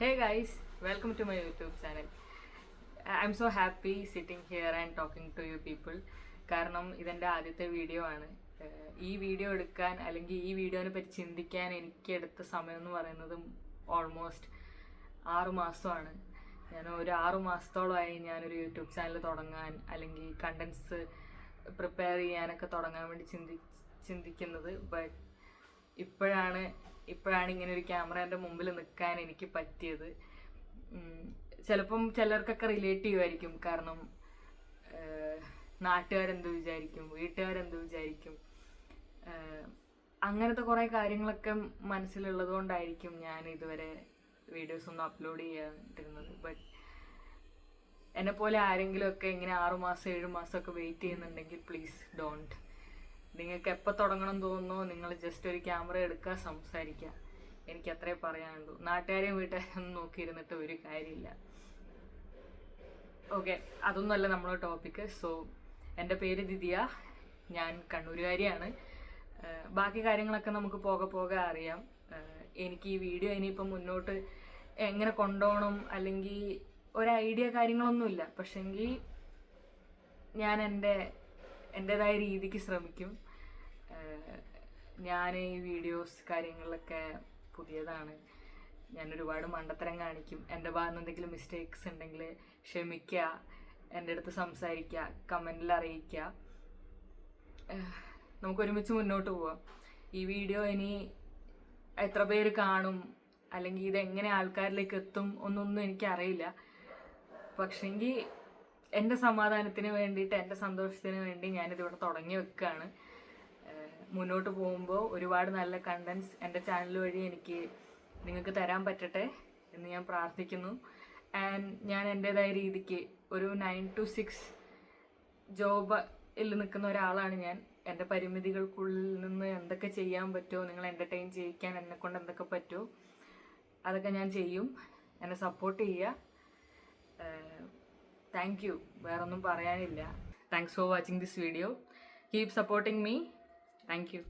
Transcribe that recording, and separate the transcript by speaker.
Speaker 1: Hey guys, welcome to my YouTube channel. I'm so happy sitting here and talking to you people. കാരണം ഇതെൻ്റെ ആദ്യത്തെ video ആണ്. ഈ video എടുക്കാൻ അല്ലെങ്കിൽ ഈ വീഡിയോനെ പറ്റി ചിന്തിക്കാൻ എനിക്ക് എടുത്ത സമയം എന്ന് പറയുന്നത് ഓൾമോസ്റ്റ് 6 മാസമാണ്. ഞാൻ ഒരു 6 മാസത്തോളമായി ഞാനൊരു യൂട്യൂബ് ചാനൽ തുടങ്ങാൻ അല്ലെങ്കിൽ കണ്ടൻസ് പ്രിപ്പയർ ചെയ്യാനൊക്കെ തുടങ്ങാൻ വേണ്ടി ചിന്തിക്കുന്നത്. ബട്ട് ഇപ്പോഴാണ് ഇങ്ങനെ ഒരു ക്യാമറേൻ്റെ മുമ്പിൽ നിൽക്കാൻ എനിക്ക് പറ്റിയത്. ചിലപ്പം ചിലർക്കൊക്കെ റിലേറ്റ് ചെയ്യുമായിരിക്കും. കാരണം നാട്ടുകാരെന്ത് വിചാരിക്കും, വീട്ടുകാരെന്ത് വിചാരിക്കും, അങ്ങനത്തെ കുറേ കാര്യങ്ങളൊക്കെ മനസ്സിലുള്ളത് കൊണ്ടായിരിക്കും ഞാൻ ഇതുവരെ വീഡിയോസ് ഒന്നും അപ്ലോഡ് ചെയ്യാണ്ടിരുന്നത്. ബട്ട് എന്നെപ്പോലെ ആരെങ്കിലുമൊക്കെ ഇങ്ങനെ 6 മാസം 7 മാസമൊക്കെ വെയിറ്റ് ചെയ്യുന്നുണ്ടെങ്കിൽ പ്ലീസ് ഡോണ്ട്. നിങ്ങൾക്ക് എപ്പോൾ തുടങ്ങണം തോന്നുന്നോ നിങ്ങൾ ജസ്റ്റ് ഒരു ക്യാമറ എടുക്കുക, സംസാരിക്കുക. എനിക്ക് അത്രേ പറയാനുള്ളൂ. നാട്ടുകാരെയും വീട്ടുകാരെയും നോക്കിയിരുന്നിട്ട് ഒരു കാര്യമില്ല. ഓക്കെ, അതൊന്നുമല്ല നമ്മളെ ടോപ്പിക്ക്. സോ എൻ്റെ പേര് ദിദിയ, ഞാൻ കണ്ണൂരുകാരിയാണ്. ബാക്കി കാര്യങ്ങളൊക്കെ നമുക്ക് പോകെ അറിയാം. എനിക്ക് ഈ വീഡിയോ ഇനിയിപ്പം മുന്നോട്ട് എങ്ങനെ കൊണ്ടുപോകണം അല്ലെങ്കിൽ ഒരു ഐഡിയ കാര്യങ്ങളൊന്നുമില്ല. പക്ഷെങ്കിൽ ഞാൻ എൻ്റെതായ രീതിക്ക് ശ്രമിക്കും. ഞാൻ ഈ വീഡിയോസ് കാര്യങ്ങളിലൊക്കെ പുതിയതാണ്. ഞാൻ ഒരുപാട് മണ്ടത്തരം കാണിക്കും. എൻ്റെ ഭാഗത്ത് എന്തെങ്കിലും മിസ്റ്റേക്സ് ഉണ്ടെങ്കിൽ ക്ഷമിക്കുക, എൻ്റെ അടുത്ത് സംസാരിക്കുക, കമൻറ്റിൽ അറിയിക്കുക. നമുക്കൊരുമിച്ച് മുന്നോട്ട് പോവാം. ഈ വീഡിയോ ഇനി എത്ര പേര് കാണും അല്ലെങ്കിൽ ഇതെങ്ങനെ ആൾക്കാരിലേക്ക് എത്തും ഒന്നൊന്നും എനിക്കറിയില്ല. പക്ഷെങ്കിൽ എൻ്റെ സമാധാനത്തിന് വേണ്ടിയിട്ട്, എൻ്റെ സന്തോഷത്തിന് വേണ്ടി ഞാനിതിവിടെ തുടങ്ങി വെക്കുകയാണ്. മുന്നോട്ട് പോകുമ്പോൾ ഒരുപാട് നല്ല കണ്ടൻസ് എൻ്റെ ചാനൽ വഴി എനിക്ക് നിങ്ങൾക്ക് തരാൻ പറ്റട്ടെ എന്ന് ഞാൻ പ്രാർത്ഥിക്കുന്നു. ആൻഡ് ഞാൻ എൻ്റെതായ രീതിക്ക് ഒരു 9 to 6 ജോബിൽ നിൽക്കുന്ന ഒരാളാണ് ഞാൻ. എൻ്റെ പരിമിതികൾക്കുള്ളിൽ നിന്ന് എന്തൊക്കെ ചെയ്യാൻ പറ്റുമോ, നിങ്ങളെ എൻ്റർടൈൻ ചെയ്യിക്കാൻ എന്നെക്കൊണ്ട് എന്തൊക്കെ പറ്റുമോ അതൊക്കെ ഞാൻ ചെയ്യും. എന്നെ സപ്പോർട്ട് ചെയ്യുക. Thank you. വേറൊന്നും പറയാനില്ല. Thanks for watching this video. Keep supporting me. Thank you.